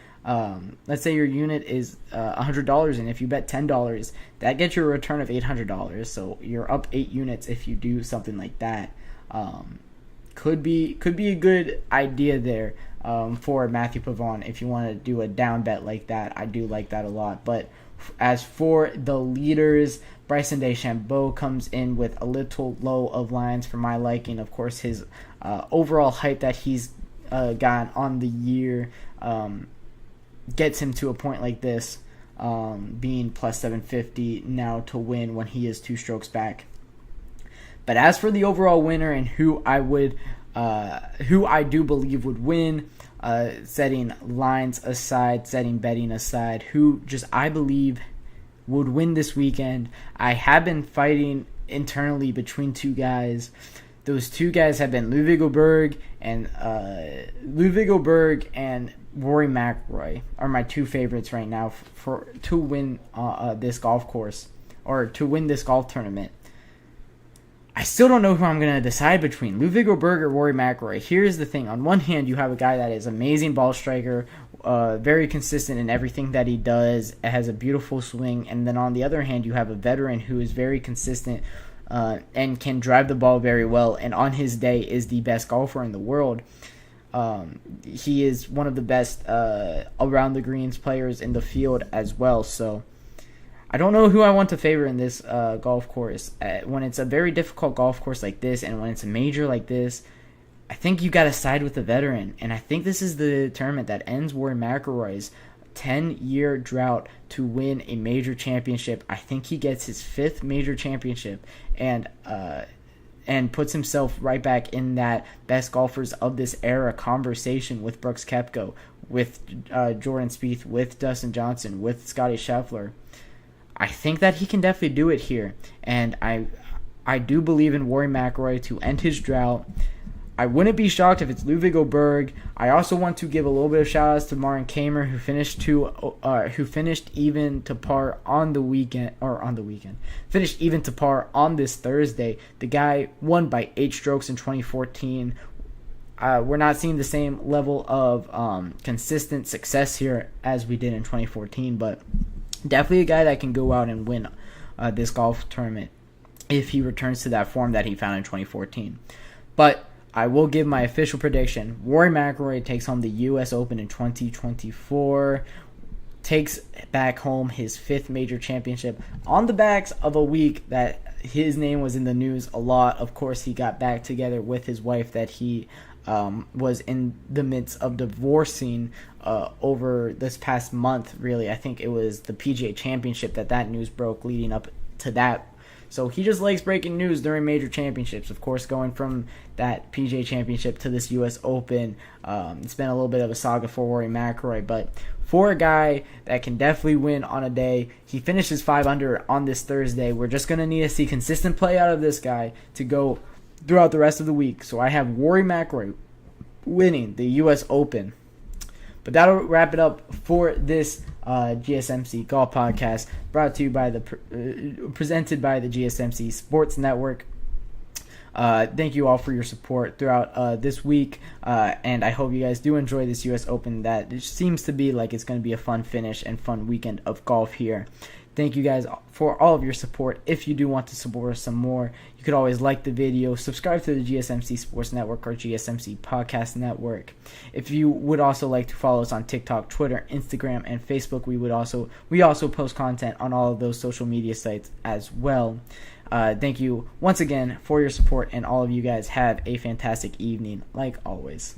let's say your unit is $100, and if you bet $10, that gets you a return of $800. So you're up 8 units if you do something like that. Could be a good idea there for Matthew Pavon if you want to do a down bet like that. I do like that a lot. But as for the leaders, Bryson DeChambeau comes in with a little low of lines for my liking. Of course, his overall hype that he's gotten on the year gets him to a point like this, being plus 750 now to win when he is 2 strokes back. But as for the overall winner and who I do believe would win, setting lines aside, setting betting aside, who just I believe would win this weekend, I have been fighting internally between 2 guys. Those 2 guys have been Ludwig Oberg and Rory McIlroy are my 2 favorites right now to win this golf course, or to win this golf tournament. I still don't know who I'm going to decide between, Ludwig Oberg or Rory McIlroy. Here's the thing. On one hand, you have a guy that is amazing ball striker, very consistent in everything that he does, has a beautiful swing. And then on the other hand, you have a veteran who is very consistent and can drive the ball very well, and on his day is the best golfer in the world. He is one of the best around the greens players in the field as well. So I don't know who I want to favor in this golf course. When it's a very difficult golf course like this, and when it's a major like this, I think you got to side with the veteran. And I think this is the tournament that ends Rory McIlroy's 10-year drought to win a major championship. I think he gets his 5th major championship and puts himself right back in that best golfers of this era conversation with Brooks Koepka, with Jordan Spieth, with Dustin Johnson, with Scottie Scheffler. I think that he can definitely do it here, and I do believe in Rory McIlroy to end his drought. I wouldn't be shocked if it's Ludwig Oberg. I also want to give a little bit of shout outs to Martin Kamer, who finished even to par on the weekend. Finished even to par on this Thursday. The guy won by 8 strokes in 2014. We're not seeing the same level of consistent success here as we did in 2014, but definitely a guy that can go out and win this golf tournament if he returns to that form that he found in 2014. But I will give my official prediction. Rory McIlroy takes home the U.S. Open in 2024, takes back home his 5th major championship on the backs of a week that his name was in the news a lot. Of course, he got back together with his wife that he was in the midst of divorcing over this past month, really. I think it was the PGA Championship that news broke leading up to that. So he just likes breaking news during major championships. Of course, going from that PGA Championship to this U.S. Open, it's been a little bit of a saga for Rory McIlroy. But for a guy that can definitely win on a day, he finishes 5 under on this Thursday. We're just going to need to see consistent play out of this guy to go throughout the rest of the week. So I have Rory McIlroy winning the U.S. Open. But that'll wrap it up for this GSMC Golf Podcast, brought to you by presented by the GSMC Sports Network. Thank you all for your support throughout this week, and I hope you guys do enjoy this U.S. Open. That it seems to be like it's going to be a fun finish and fun weekend of golf here. Thank you guys for all of your support. If you do want to support us some more, you could always like the video, subscribe to the GSMC Sports Network or GSMC Podcast Network. If you would also like to follow us on TikTok, Twitter, Instagram, and Facebook, we also post content on all of those social media sites as well. Thank you once again for your support, and all of you guys have a fantastic evening, like always.